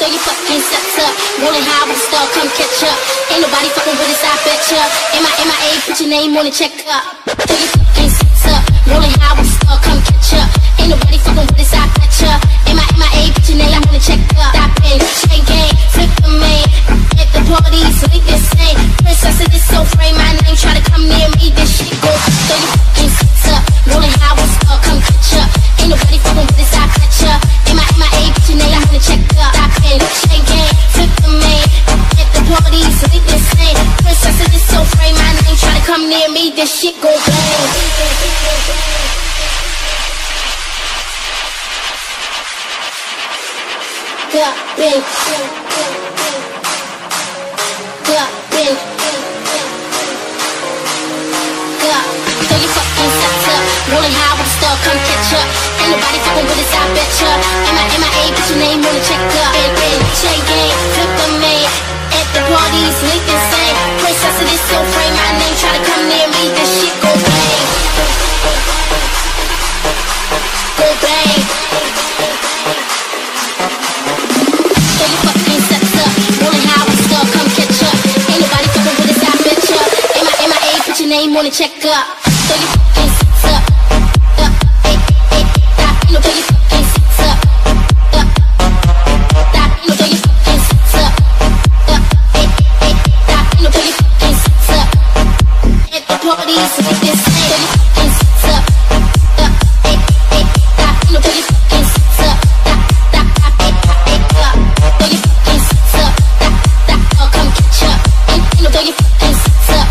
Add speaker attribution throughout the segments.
Speaker 1: throw your fucking sets up. Rolling high with a star, come catch up. Ain't nobody fucking with us, I betcha. MIA, put your name on the check up. Throw your fucking sets up. Rolling high with a star, come catch up. Ain't nobody fucking with us, I betcha. MIA, put your name on the check up. Stop it, chain gang, flip the man. At the parties, link this same. Princess of this soul frame, my name. Try to come near me, this shit go. Throw your fucking sets up. Rolling high with a star, come catch up. Ain't nobody fucking with us, I betcha. MIA, put your name on the check up. Stop it, chain gang, flip the man. At the parties, link this same. Princess of this soul frame, my name. Try to come near me, this shit go bang. Got big, got big, got. Throw your fucking sets up, rolling high with a star, come catch up. Ain't nobody fucking with us, I betcha. MIA, put your name on the check up. Chain gang, flip the man. At the parties, link the same. Princess of this soul frame, my name. Try to come near me, this shit go bang. Go bang. Throw your fucking sets up, rolling high with a star, come catch up. Ain't nobody fucking with us, I betcha. MIA, put your name on the check up. Throw your fucking sets up, you know, throw your fucking sets up, you know, throw your fucking sets up, you know, throw your fucking sets up. At the parties, like this, throw your fucking sets up, you know, throw your fucking sets up, throw your fucking sets up, come catch up, you know, throw your fucking sets up,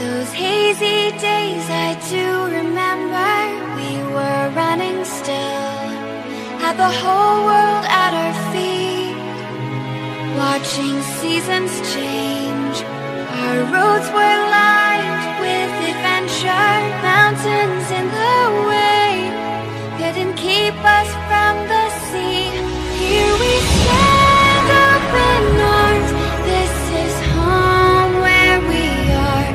Speaker 2: Those hazy days I do remember. We were running still, had the whole world at our feet, watching seasons change. Our roads were lined with adventure, mountains in the way couldn't keep us from the sea. Here we stand up in arms. This is home where we are,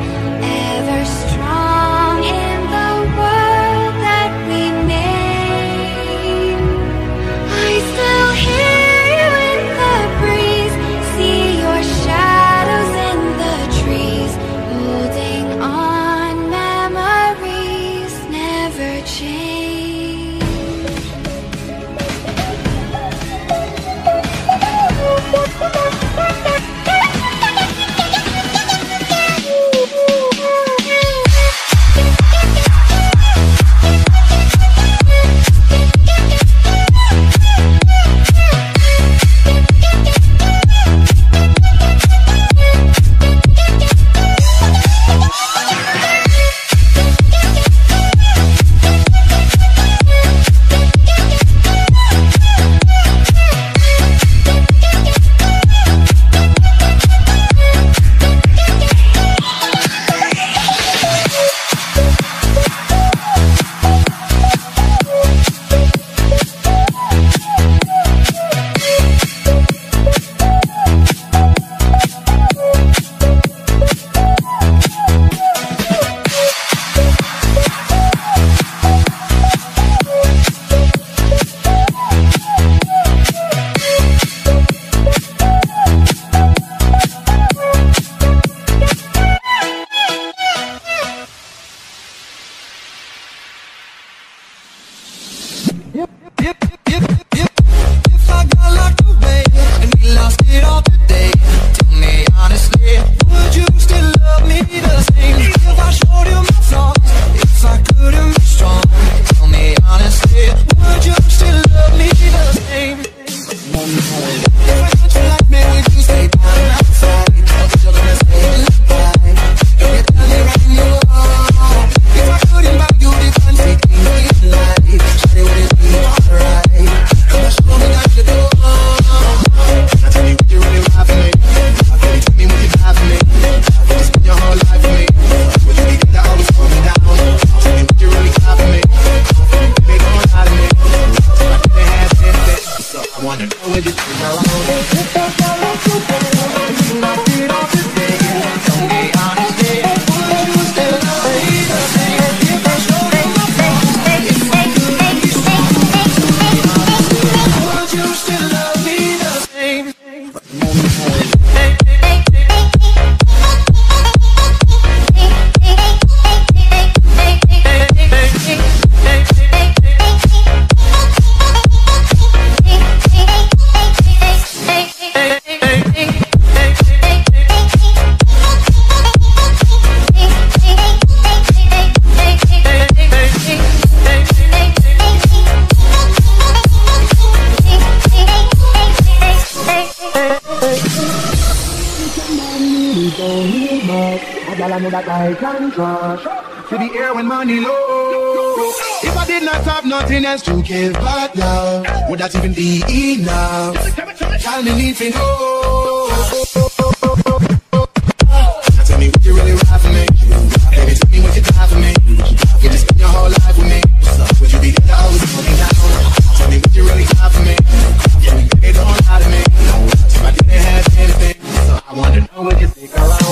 Speaker 2: ever strong in the world that we made. I still hear you in the breeze, see your shadows in the trees, holding on, memories never change.
Speaker 3: To the air when money low. If I did not have nothing else to give but love, would that even be enough? Tell me need to know. Now tell me what you really ride for me. Baby, tell me what you die for me. You just spend your whole life with me. Would you be there to always hold me down? Tell me what you really ride for me. Yeah, you don't lie to me. If I didn't have anything, so I wanna know what you think around.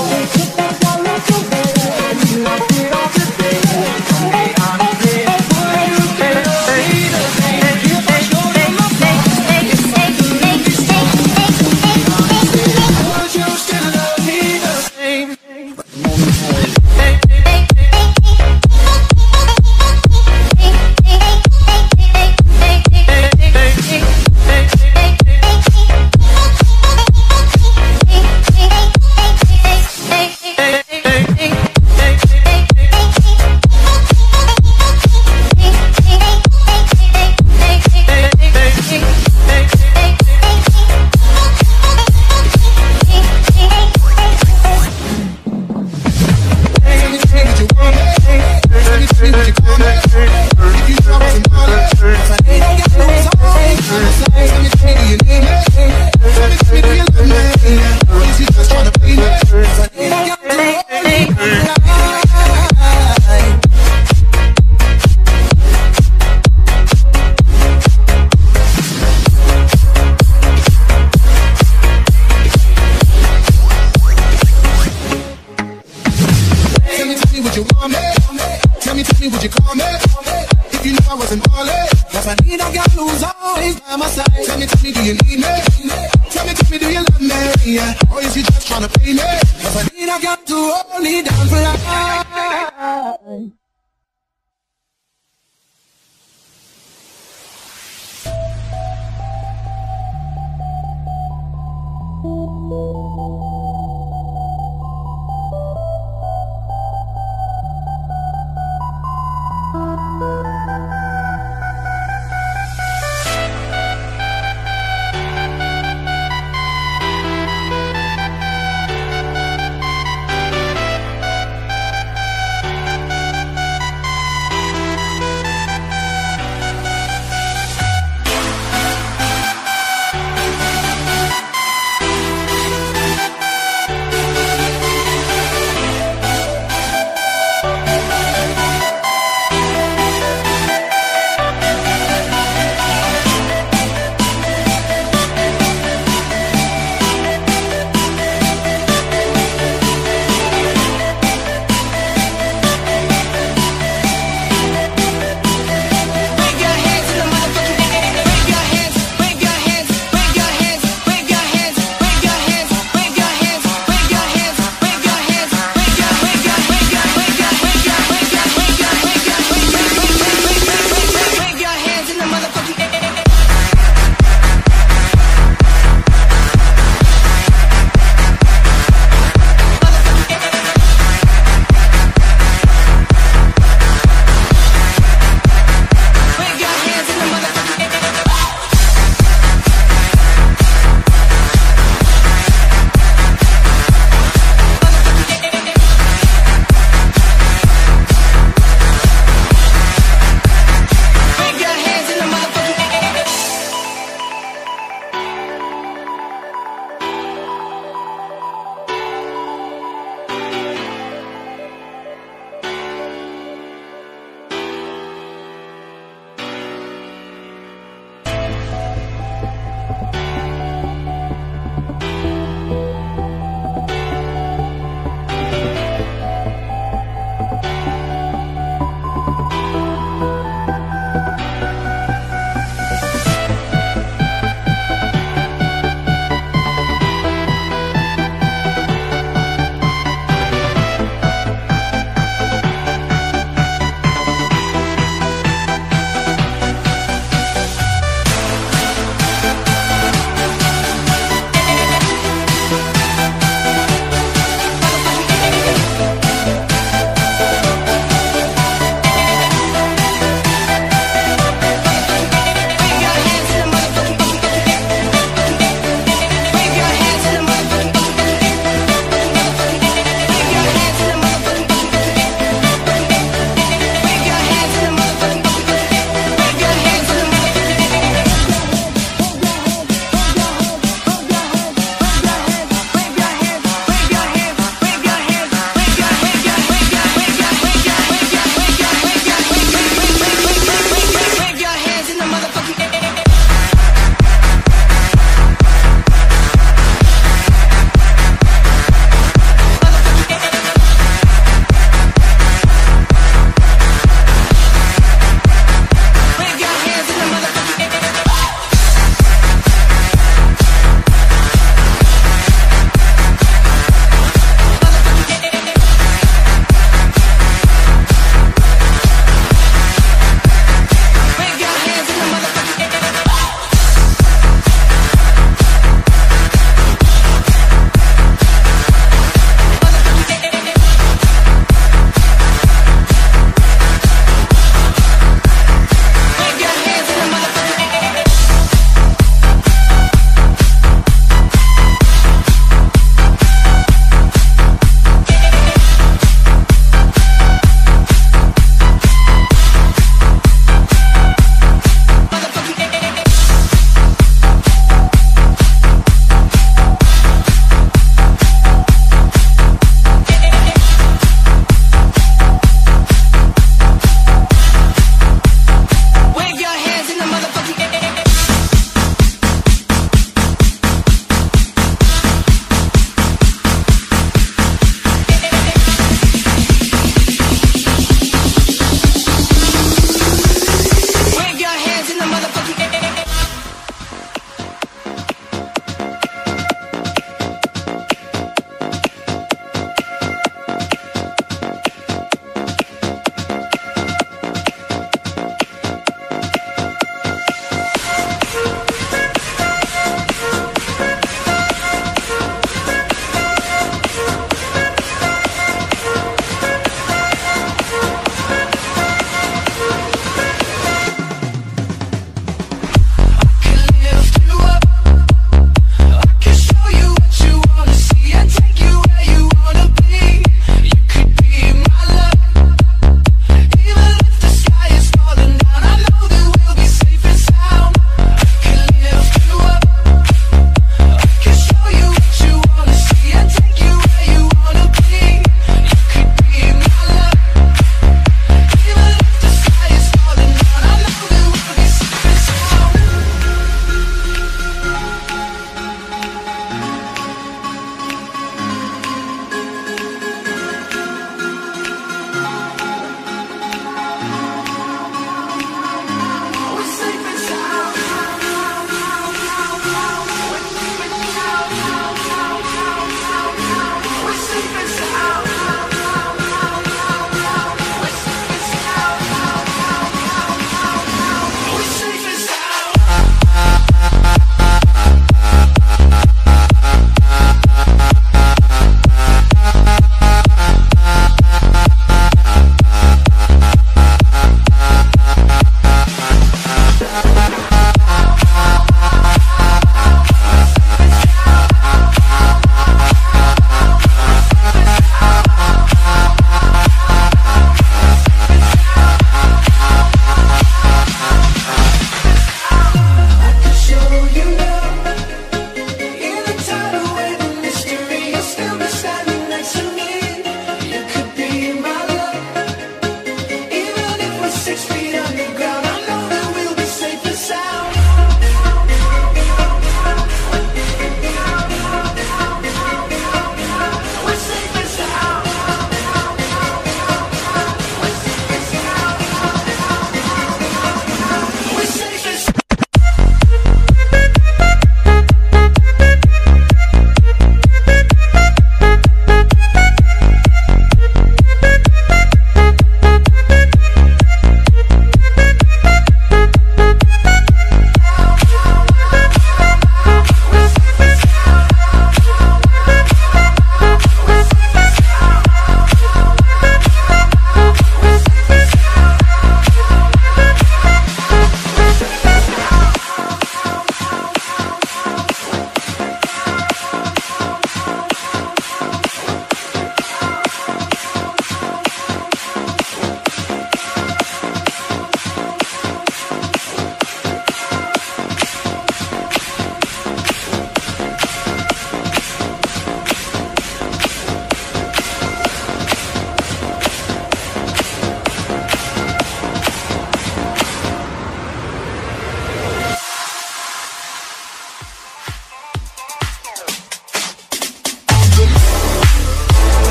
Speaker 2: Still
Speaker 3: me what you call me. If you know I wasn't ballin', if I ain't got no time, tell me do you need me? Tell me do you love me? Or is you just tryna play me? If I ain't got no time. Would you want me? Tell me, would you call me? If you knew I wasn't ballin', if I need, I got lose always by my side. Tell me, do you need me? Tell me, do you love me? Or is you just tryna play me? If I need, I got to hold me down for life.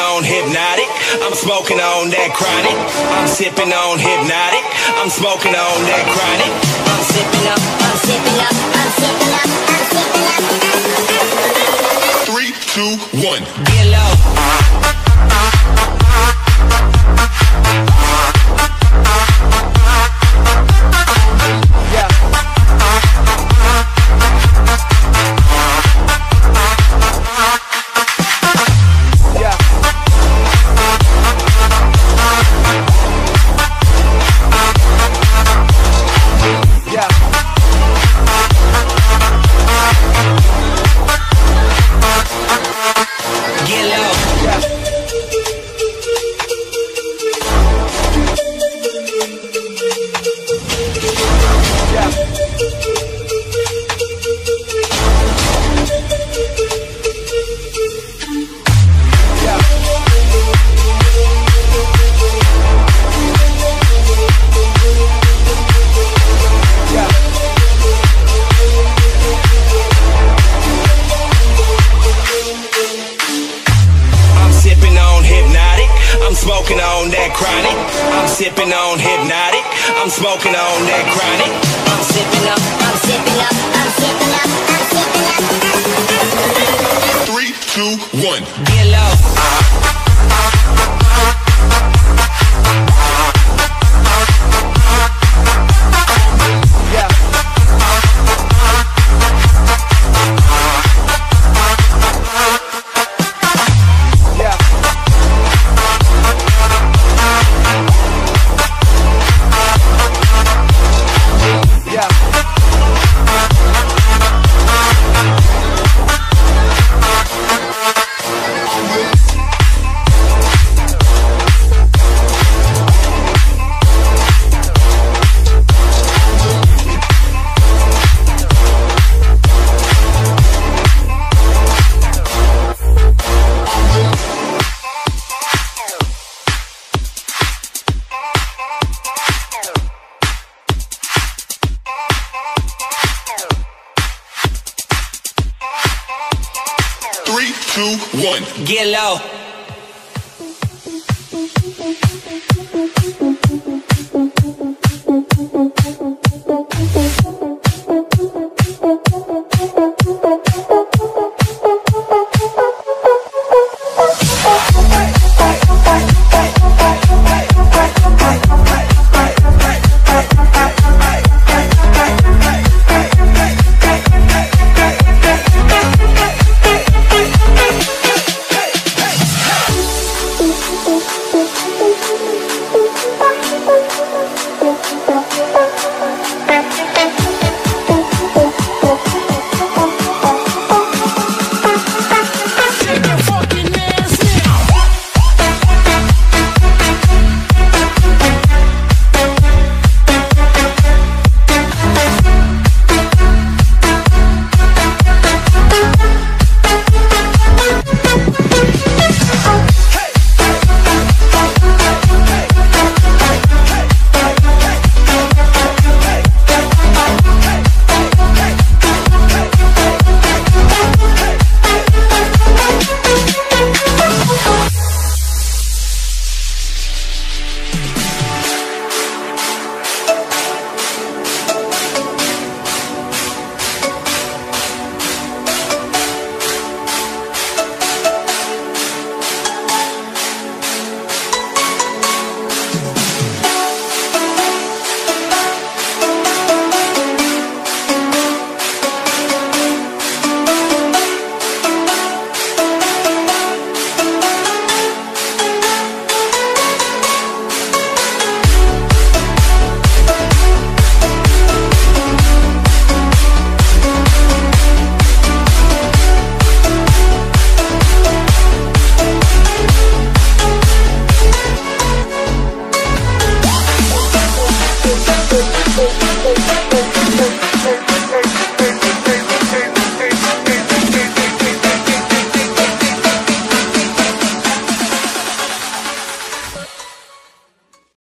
Speaker 4: on Hypnotic. I'm smoking on that chronic. I'm sipping on Hypnotic. I'm smoking on that chronic. I'm sipping up, I'm sipping up, I'm sipping up, I'm sipping up. 3, 2, 1. Get low. Smoking on that chronic. I'm sipping on Hypnotic. I'm smoking on that chronic. I'm sipping up, I'm sipping up, I'm sipping up, I'm sipping up. 3, 2, 1. Get low. Three, 2, 1. Get low.